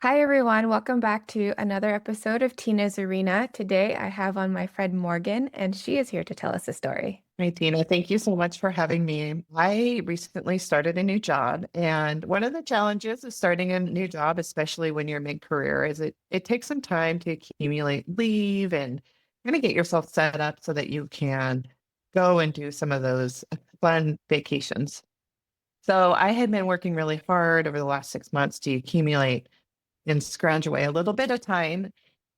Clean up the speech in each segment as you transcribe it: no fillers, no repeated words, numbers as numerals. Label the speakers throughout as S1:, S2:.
S1: Hi, everyone. Welcome back to another episode of Tina's Arena. Today, I have on my friend Morgan, and she is here to tell us a story.
S2: Hi, Tina. Thank you so much for having me. I recently started a new job, and one of the challenges of starting a new job, especially when you're mid-career, is it takes some time to accumulate leave and kind of get yourself set up so that you can go and do some of those fun vacations. So I had been working really hard over the last 6 months to accumulate and scrounge away a little bit of time.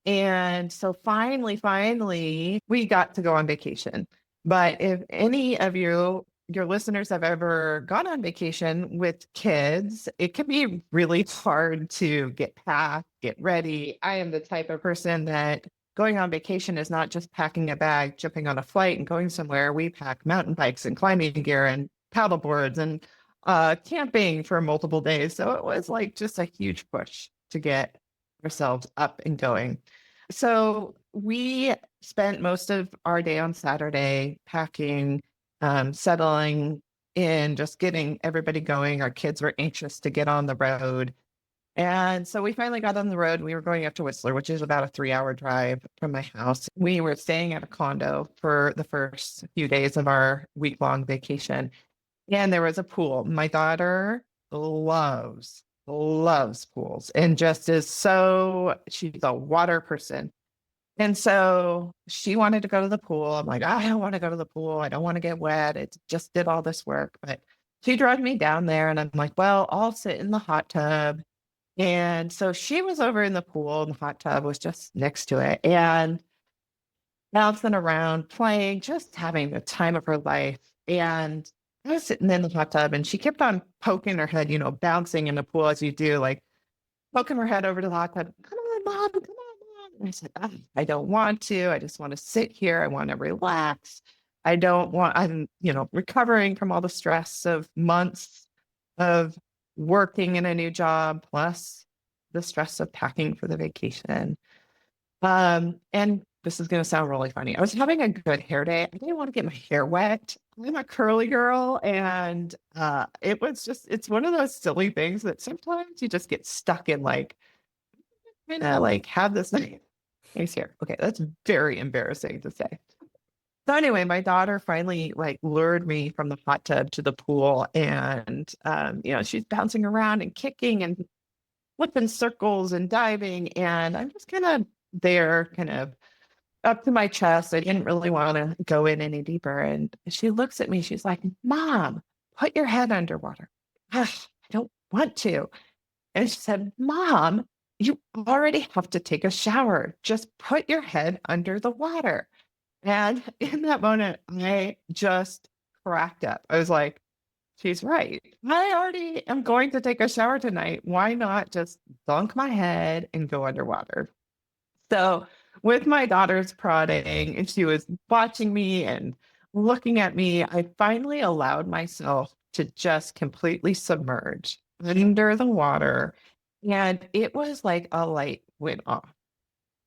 S2: And so finally, we got to go on vacation. But if any of your listeners have ever gone on vacation with kids, it can be really hard to get packed, get ready. I am the type of person that going on vacation is not just packing a bag, jumping on a flight and going somewhere. We pack mountain bikes and climbing gear and paddle boards and camping for multiple days. So it was like just a huge push to get ourselves up and going. So we spent most of our day on Saturday packing, settling in, just getting everybody going. Our kids were anxious to get on the road. And so we finally got on the road. We were going up to Whistler, which is about a 3 hour drive from my house. We were staying at a condo for the first few days of our week-long vacation. And there was a pool. My daughter loves pools and just is so, she's a water person. And so she wanted to go to the pool. I'm like, I don't want to go to the pool. I don't want to get wet. It just did all this work. But she drove me down there and I'm like, well, I'll sit in the hot tub. And so she was over in the pool and the hot tub was just next to it and bouncing around, playing, just having the time of her life. And I was sitting in the hot tub and she kept on poking her head, bouncing in the pool as you do, like poking her head over to the hot tub. Come on, mom, come on, mom. And I said, I don't want to. I just want to sit here. I want to relax. I don't want, I'm, recovering from all the stress of months of working in a new job, plus the stress of packing for the vacation. And this is going to sound really funny. I was having a good hair day. I didn't want to get my hair wet. I'm a curly girl, and it's one of those silly things that sometimes you just get stuck in, like, kind of like have this nice hair. Okay, that's very embarrassing to say. So anyway, my daughter finally like lured me from the hot tub to the pool, and she's bouncing around and kicking and flipping circles and diving, and I'm just kind of there, kind of up to my chest. I didn't really want to go in any deeper. And she looks at me. She's like, Mom, put your head underwater. I don't want to. And she said, Mom, you already have to take a shower. Just put your head under the water. And in that moment, I just cracked up. I was like, she's right. I already am going to take a shower tonight. Why not just dunk my head and go underwater? So, with my daughter's prodding, and she was watching me and looking at me, I finally allowed myself to just completely submerge under the water. And it was like a light went off.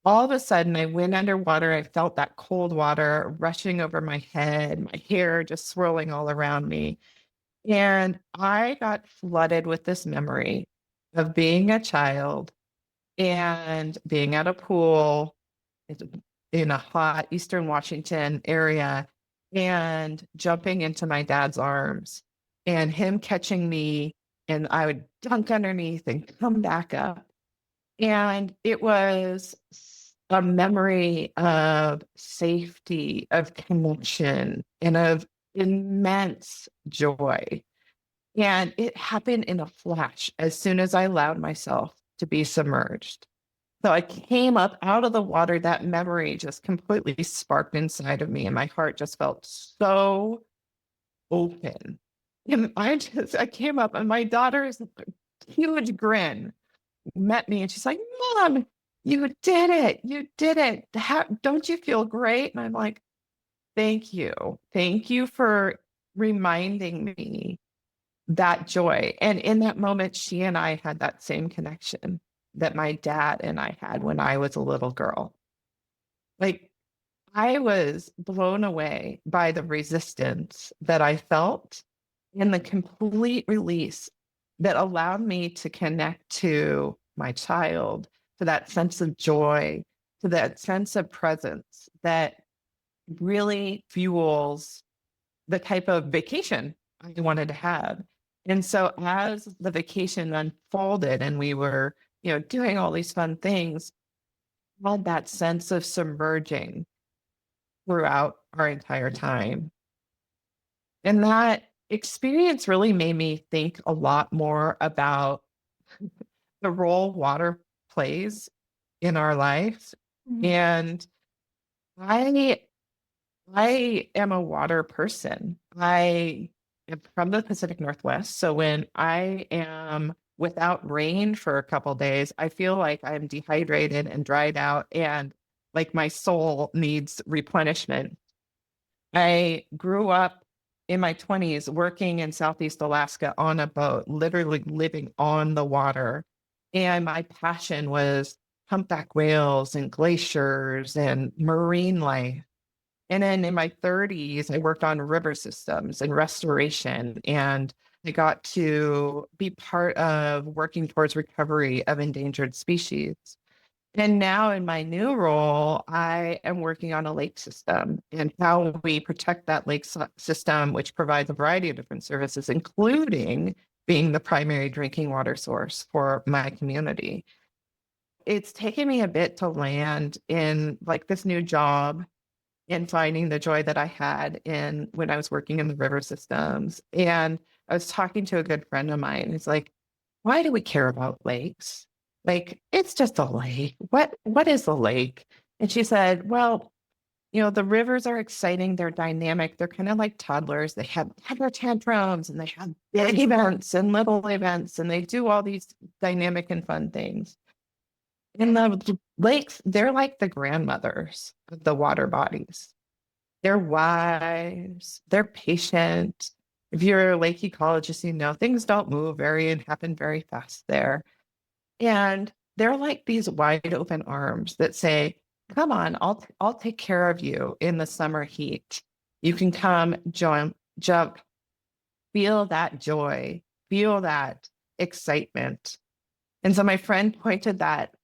S2: All of a sudden, I went underwater. I felt that cold water rushing over my head, my hair just swirling all around me. And I got flooded with this memory of being a child and being at a pool in a hot Eastern Washington area and jumping into my dad's arms and him catching me, and I would dunk underneath and come back up. And it was a memory of safety, of connection, and of immense joy. And it happened in a flash as soon as I allowed myself to be submerged. So I came up out of the water. That memory just completely sparked inside of me, and my heart just felt so open. And I came up, and my daughter's huge grin met me, and she's like, Mom, you did it. You did it. Don't you feel great? And I'm like, thank you. Thank you for reminding me that joy. And in that moment, she and I had that same connection that my dad and I had when I was a little girl. Like, I was blown away by the resistance that I felt and the complete release that allowed me to connect to my child, to that sense of joy, to that sense of presence that really fuels the type of vacation I wanted to have. And so as the vacation unfolded and we were, doing all these fun things, I had that sense of submerging throughout our entire time. And that experience really made me think a lot more about the role water plays in our lives.
S1: Mhm.
S2: And I I am a water person. I am from the Pacific Northwest. So when I am without rain for a couple days, I feel like I'm dehydrated and dried out and like my soul needs replenishment. I grew up in my 20s working in Southeast Alaska on a boat, literally living on the water. And my passion was humpback whales and glaciers and marine life. And then in my 30s, I worked on river systems and restoration, and I got to be part of working towards recovery of endangered species. And now in my new role, I am working on a lake system and how we protect that system, which provides a variety of different services, including being the primary drinking water source for my community. It's taken me a bit to land in like this new job and finding the joy that I had in when I was working in the river systems. And I was talking to a good friend of mine. It's like, why do we care about lakes? Like, it's just a lake. What is a lake? And she said, well, the rivers are exciting. They're dynamic. They're kind of like toddlers. They have temper tantrums and they have big events and little events, and they do all these dynamic and fun things. And the lakes, they're like the grandmothers of the water bodies. They're wise, they're patient. If you're a lake ecologist, things don't move very and happen very fast there. And they're like these wide open arms that say, come on, I'll take care of you in the summer heat. You can come jump, feel that joy, feel that excitement. And so my friend pointed that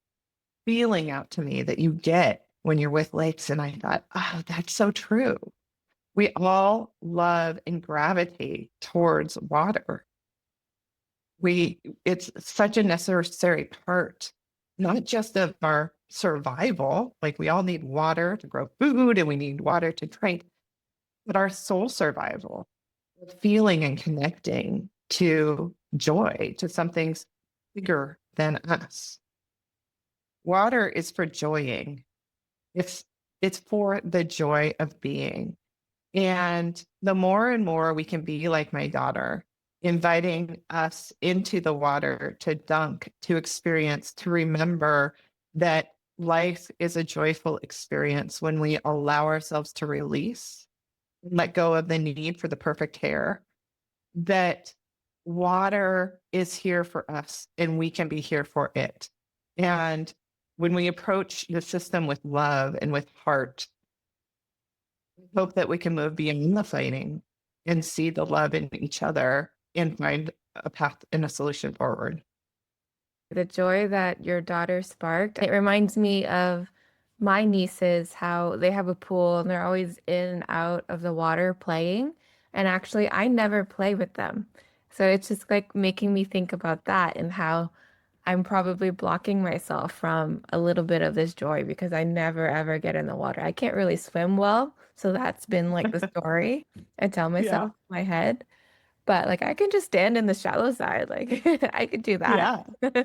S2: feeling out to me that you get when you're with lakes. And I thought, oh, that's so true. We all love and gravitate towards water. It's such a necessary part, not just of our survival, like we all need water to grow food and we need water to drink, but our soul survival, feeling and connecting to joy, to something bigger than us. Water is for joying. It's it's for the joy of being. And the more and more we can be like my daughter, inviting us into the water to dunk, to experience, to remember that life is a joyful experience when we allow ourselves to release and let go of the need for the perfect hair, that water is here for us and we can be here for it. And when we approach the system with love and with heart, hope that we can move beyond the fighting and see the love in each other and find a path and a solution forward.
S1: The joy that your daughter sparked, it reminds me of my nieces, how they have a pool and they're always in and out of the water playing. And actually, I never play with them. So it's just like making me think about that and how I'm probably blocking myself from a little bit of this joy because I never ever get in the water. I can't really swim well. So that's been like the story I tell myself
S2: Yeah.
S1: in my head. But like I can just stand in the shallow side. Like I could do that.
S2: Yeah.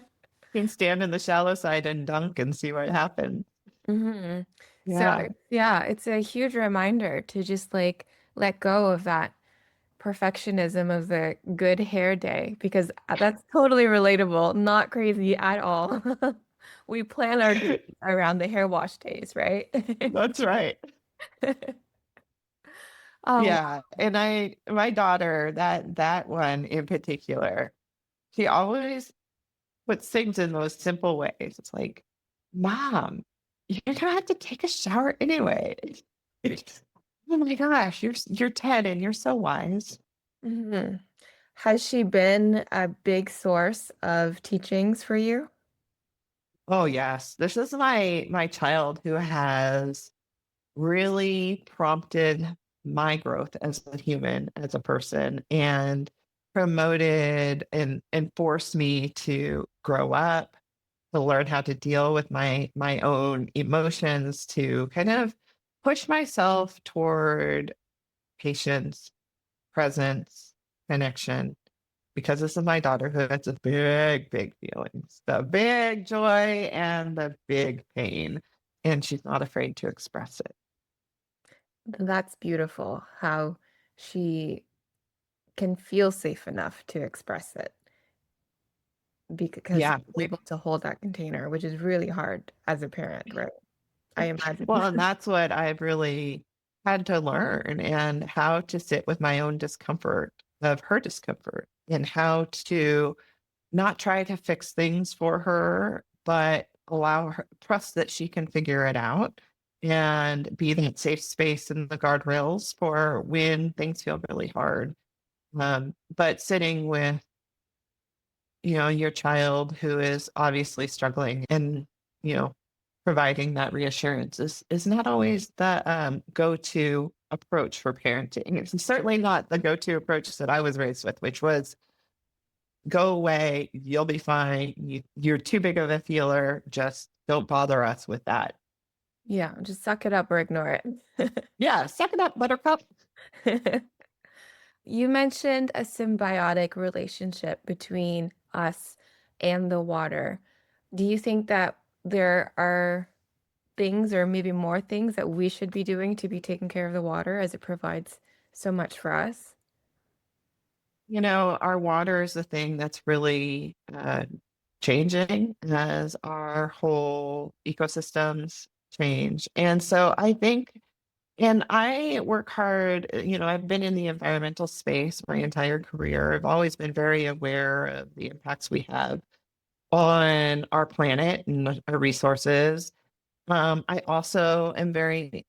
S2: You can stand in the shallow side and dunk and see what happens.
S1: hmm So
S2: Yeah.
S1: yeah, it's a huge reminder to just like let go of that perfectionism of the good hair day because that's totally relatable, not crazy at all. We plan our days around the hair wash days, right?
S2: That's right.
S1: Oh,
S2: Yeah. And my daughter, that one in particular, she always puts things in those simple ways. It's like, Mom, you're gonna have to take a shower anyway. Oh my gosh, you're 10 and you're so wise.
S1: mhm. Has she been a big source of teachings for you?
S2: Oh yes, this is my child who has really prompted my growth as a human, as a person, and promoted and forced me to grow up, to learn how to deal with my own emotions, to kind of push myself toward patience, presence, connection. Because this is my daughter who has the big, big feelings, the big joy and the big pain. And she's not afraid to express it.
S1: That's beautiful how she can feel safe enough to express it because
S2: Yeah.
S1: she's able to hold that container, which is really hard as a parent, right? I imagine.
S2: Well, and that's what I've really had to learn, and how to sit with my own discomfort of her discomfort, and how to not try to fix things for her, but allow her trust that she can figure it out, and be that safe space and the guardrails for when things feel really hard. But sitting with, your child who is obviously struggling, and, you know, providing that reassurance is not always the go-to approach for parenting. It's certainly not the go-to approach that I was raised with, which was go away, you'll be fine. You're too big of a feeler. Just don't bother us with that.
S1: Yeah, just suck it up or ignore
S2: Yeah, suck it up, buttercup.
S1: it. You mentioned a symbiotic relationship between us and the water. Do you think that there are things or maybe more things that we should be doing to be taking care of the water as it provides so much for us?
S2: Our water is the thing that's really changing as our whole ecosystems change. And so I think, and I work hard, I've been in the environmental space my entire career. I've always been very aware of the impacts we have on our planet and our resources. I also am very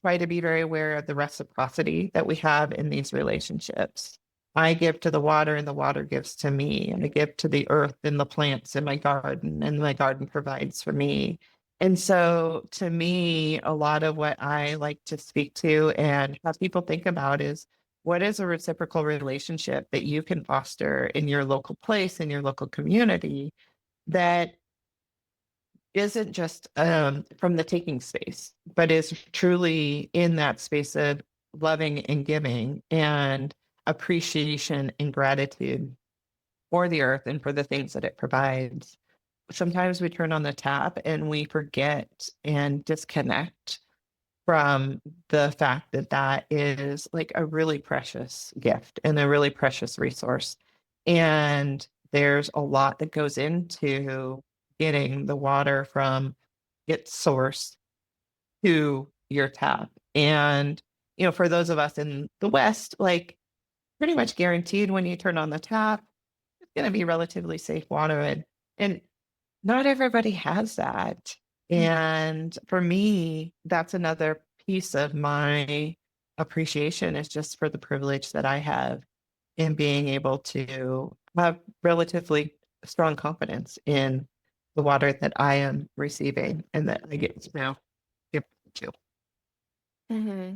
S2: try to be very aware of the reciprocity that we have in these relationships. I give to the water and the water gives to me. And I give to the earth and the plants in my garden and my garden provides for me. And so to me, a lot of what I like to speak to and have people think about is, what is a reciprocal relationship that you can foster in your local place, in your local community, that isn't just from the taking space, but is truly in that space of loving and giving and appreciation and gratitude for the earth and for the things that it provides. Sometimes we turn on the tap and we forget and disconnect from the fact that that is like a really precious gift and a really precious resource. And there's a lot that goes into getting the water from its source to your tap. And, for those of us in the West, like pretty much guaranteed when you turn on the tap, it's going to be relatively safe water. And not everybody has that. And for me, that's another piece of my appreciation, is just for the privilege that I have in being able to have relatively strong confidence in the water that I am receiving and that I get to now give to.
S1: Hmm.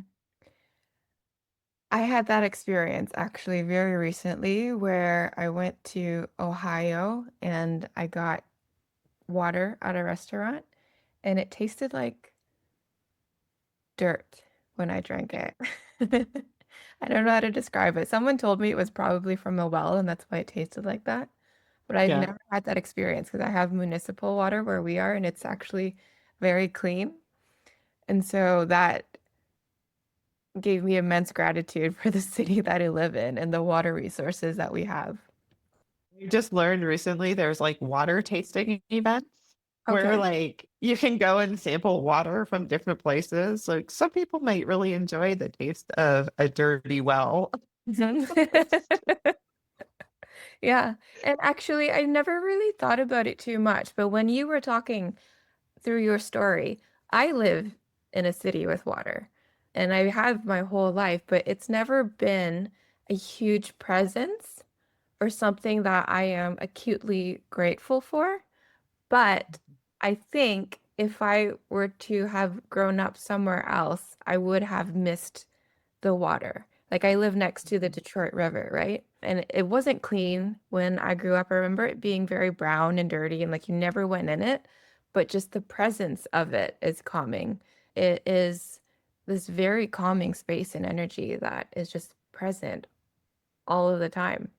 S1: I had that experience actually very recently where I went to Ohio and I got water at a restaurant and it tasted like dirt when I drank it. I don't know how to describe it. Someone told me it was probably from a well and that's why it tasted like that. But I've
S2: Yeah.
S1: never had that experience because I have municipal water where we are and it's actually very clean. And so that gave me immense gratitude for the city that I live in and the water resources that we have.
S2: I just learned recently there's like water tasting events where
S1: Okay.
S2: like you can go and sample water from different places. Like some people might really enjoy the taste of a dirty well.
S1: Mhm. Yeah. And actually, I never really thought about it too much, but when you were talking through your story, I live in a city with water and I have my whole life, but it's never been a huge presence or something that I am acutely grateful for. But I think if I were to have grown up somewhere else, I would have missed the water. Like I live next to the Detroit River, right? And it wasn't clean when I grew up. I remember it being very brown and dirty and like you never went in it, but just the presence of it is calming. It is this very calming space and energy that is just present all of the time.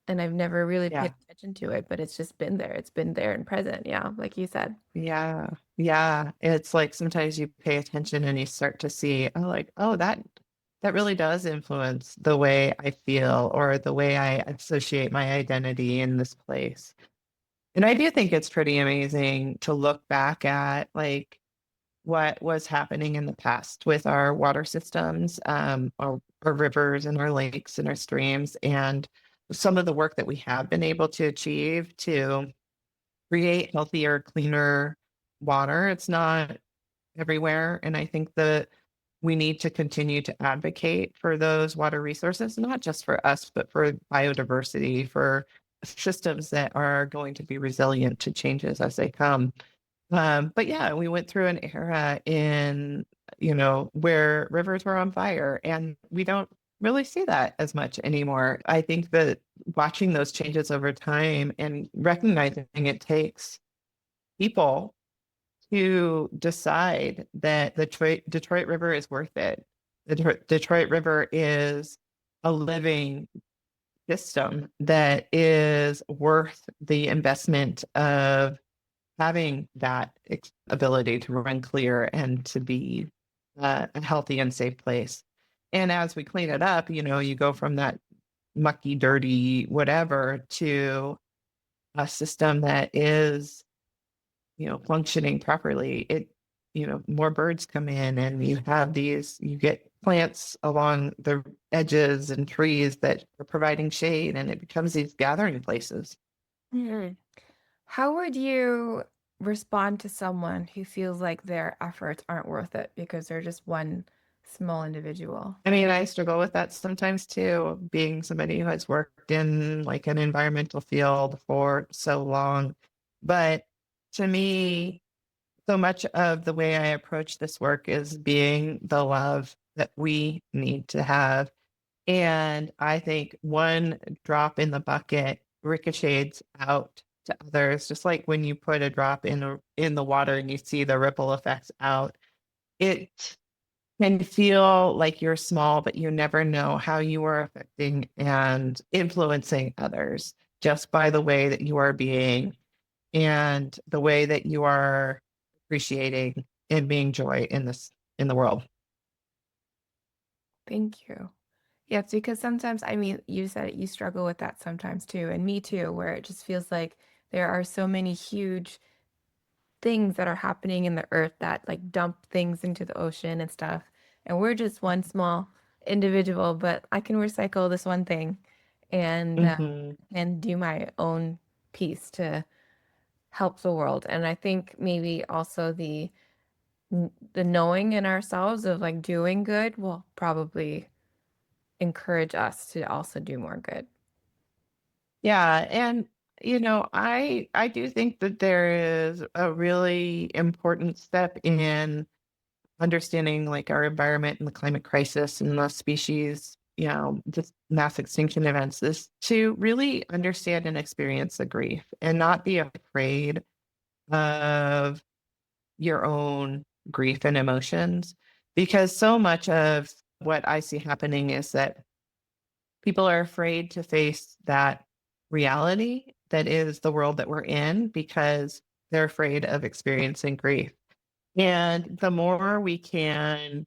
S1: And I've never really
S2: Yeah.
S1: paid attention to it, but it's just been there. It's been there and present. Yeah, like you said.
S2: Yeah. Yeah. It's like sometimes you pay attention and you start to see, oh, like, oh, that really does influence the way I feel or the way I associate my identity in this place. And I do think it's pretty amazing to look back at like what was happening in the past with our water systems, our rivers and our lakes and our streams, and some of the work that we have been able to achieve to create healthier, cleaner water. It's not everywhere. And I think that we need to continue to advocate for those water resources, not just for us, but for biodiversity, for systems that are going to be resilient to changes as they come. But yeah, we went through an era in, where rivers were on fire, and we don't really see that as much anymore. I think that watching those changes over time and recognizing it takes people to decide that the Detroit River is worth it. The Detroit River is a living system that is worth the investment of having that ability to run clear and to be a healthy and safe place. And as we clean it up, you go from that mucky, dirty, whatever to a system that is, functioning properly. More birds come in and you get plants along the edges and trees that are providing shade, and it becomes these gathering places.
S1: Mhm. How would you respond to someone who feels like their efforts aren't worth it because they're just one small individual?
S2: I mean, I struggle with that sometimes too, being somebody who has worked in like an environmental field for so long. But to me, so much of the way I approach this work is being the love that we need to have. And I think one drop in the bucket ricochets out to others, just like when you put a drop in the water and you see the ripple effects out. It can feel like you're small, but you never know how you are affecting and influencing others just by the way that you are being and the way that you are appreciating and being joy in the world.
S1: Thank you. Yeah, it's because sometimes, I mean, you said it, you struggle with that sometimes too, and me too, where it just feels like there are so many huge things that are happening in the earth that like dump things into the ocean and stuff. And we're just one small individual, but I can recycle this one thing and
S2: Hmm.
S1: and do my own piece to help the world. And I think maybe also the knowing in ourselves of like doing good will probably encourage us to also do more good.
S2: Yeah, and I do think that there is a really important step in understanding like our environment and the climate crisis and the species, just mass extinction events, is to really understand and experience the grief and not be afraid of your own grief and emotions. Because so much of what I see happening is that people are afraid to face that reality that is the world that we're in because they're afraid of experiencing grief. And the more we can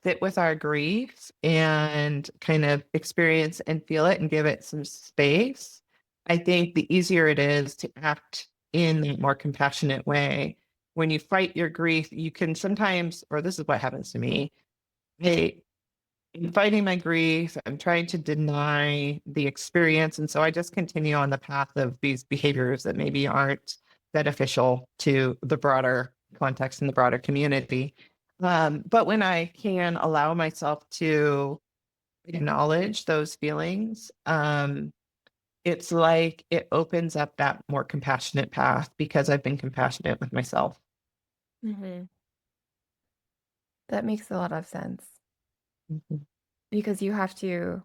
S2: sit with our grief and kind of experience and feel it and give it some space, I think the easier it is to act in that more compassionate way. When you fight your grief, you can sometimes, or this is what happens to me, hey, I'm fighting my grief. I'm trying to deny the experience. And so I just continue on the path of these behaviors that maybe aren't beneficial to the broader context and the broader community. But when I can allow myself to acknowledge those feelings, it's like it opens up that more compassionate path because I've been compassionate with myself.
S1: Hmm. That makes a lot of sense
S2: Mhm.
S1: because you have to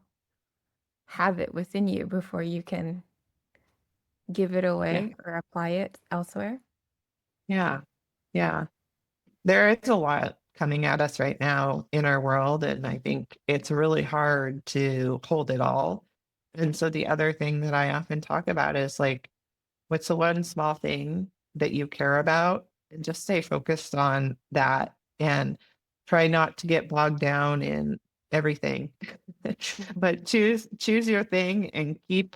S1: have it within you before you can give it
S2: Yeah.
S1: away or apply it elsewhere.
S2: Yeah. Yeah. There is a lot coming at us right now in our world, and I think it's really hard to hold it all. And so the other thing that I often talk about is like, what's the one small thing that you care about? And just stay focused on that and try not to get bogged down in everything.
S1: Mhm.
S2: But choose your thing and keep,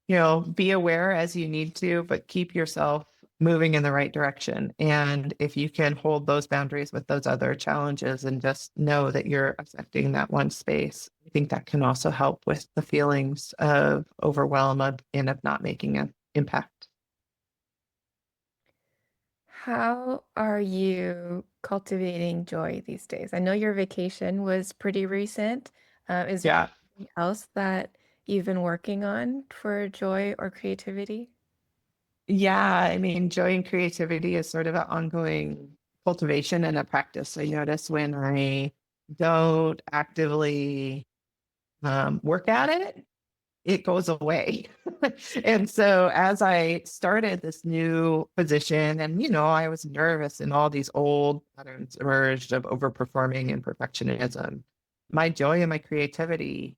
S2: be aware as you need to, but keep yourself moving in the right direction. And if you can hold those boundaries with those other challenges and just know that you're affecting that one space, I think that can also help with the feelings of overwhelm and of not making an impact.
S1: How are you cultivating joy these days? I know your vacation was pretty recent. Is there
S2: Yeah.
S1: anything else that you've been working on for joy or creativity?
S2: Yeah. I mean, joy and creativity is sort of an ongoing cultivation and a practice. I notice when I don't actively work at it, it goes away. And so as I started this new position, and I was nervous and all these old patterns emerged of overperforming and perfectionism, my joy and my creativity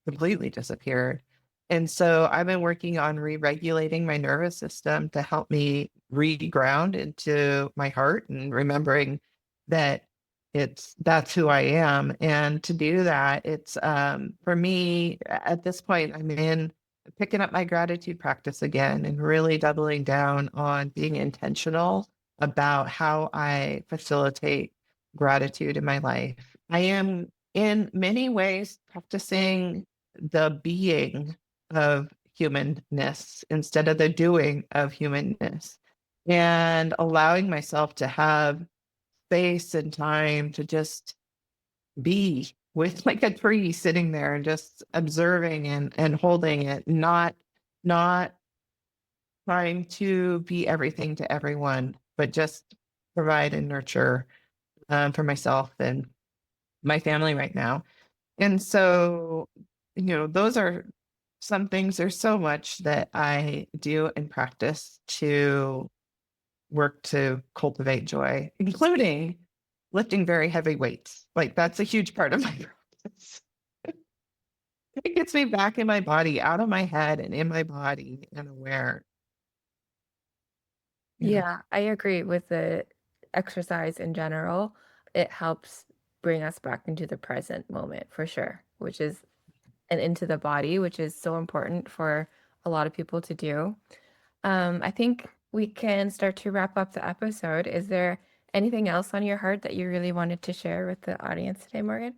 S2: completely disappeared. And so I've been working on re-regulating my nervous system to help me re-ground into my heart and remembering that that's who I am. And to do that, it's for me at this point, I'm in picking up my gratitude practice again and really doubling down on being intentional about how I facilitate gratitude in my life. I am in many ways practicing the being of humanness instead of the doing of humanness, and allowing myself to have space and time to just be with like a tree sitting there and just observing and holding it, not trying to be everything to everyone, but just provide and nurture for myself and my family right now. And so, those are some things. There's so much that I do and practice to work to cultivate joy, including lifting very heavy weights. Like that's a huge part of my practice. It gets me back in my body, out of my head and in my body and aware. Yeah.
S1: Yeah, I agree with the exercise in general. It helps bring us back into the present moment for sure, which is and into the body, which is so important for a lot of people to do. I think we can start to wrap up the episode. Is there anything else on your heart that you really wanted to share with the audience today, Morgan?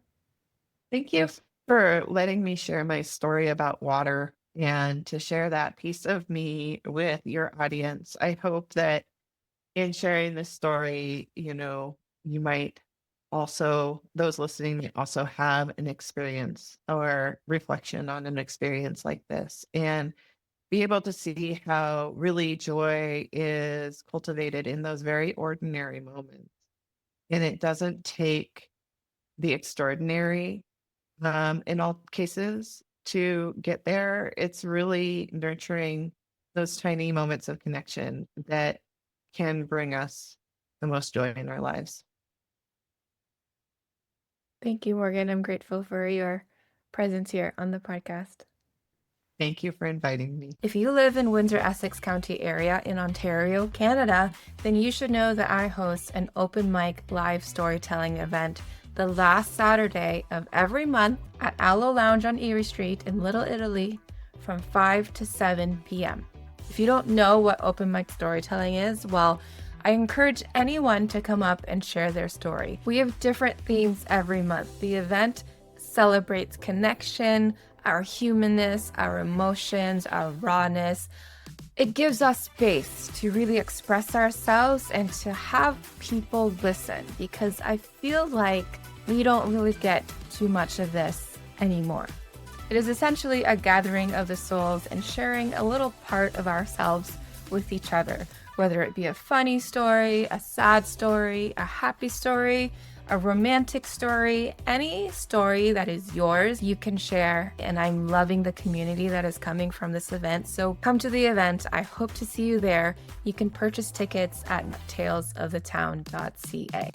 S2: Thank you for letting me share my story about water and to share that piece of me with your audience. I hope that in sharing this story, you might also, those listening may also have an experience or reflection on an experience like this and be able to see how really joy is cultivated in those very ordinary moments. And it doesn't take the extraordinary in all cases to get there. It's really nurturing those tiny moments of connection that can bring us the most joy in our lives.
S1: Thank you, Morgan. I'm grateful for your presence here on the podcast.
S2: Thank you for inviting me.
S1: If you live in Windsor-Essex County area in Ontario, Canada, then you should know that I host an open mic live storytelling event the last Saturday of every month at Aloe Lounge on Erie Street in Little Italy from 5 to 7 p.m. If you don't know what open mic storytelling is, well, I encourage anyone to come up and share their story. We have different themes every month. The event celebrates connection, our humanness, our emotions, our rawness. It gives us space to really express ourselves and to have people listen because I feel like we don't really get too much of this anymore. It is essentially a gathering of the souls and sharing a little part of ourselves with each other, whether it be a funny story, a sad story, a happy story, a romantic story, any story that is yours, you can share. And I'm loving the community that is coming from this event. So come to the event. I hope to see you there. You can purchase tickets at talesofthetown.ca.